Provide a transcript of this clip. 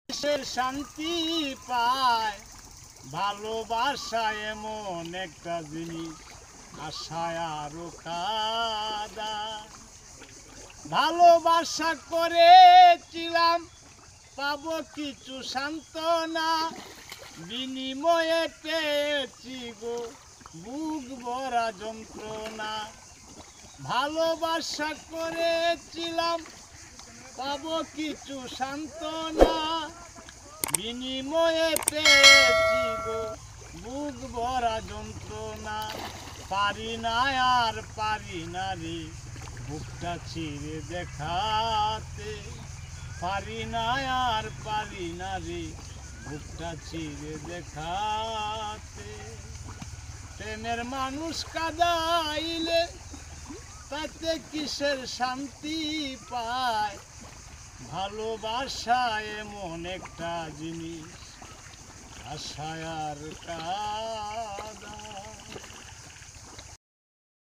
কিসের শান্তি পায় ভালোবাসা এমন একটা জিনিস আশায় আরো কাদা। ভালোবাসা করেছিলাম পাবো কিছু সান্ত্বনা, বিনিময়ে পেয়েছি গো বুক ভরা যন্ত্রণা। ভালোবাসা করেছিলাম পাবো কিছু সান্ত্বনা, বিনিময়ে পেয়েছি গো বুক ভরা যন্ত্রণা। পারি না আর পারি না রে বুকটা ছিঁড়ে দেখাতে, পারি না আর পারি না রে বুকটা ছিঁড়ে দেখাতে। প্রেমের মানুষ কাঁদাইলে তাতে কিসের শান্তি পায় ভালোবাসা এমন একটা জিনিস আশায় আর কাদা।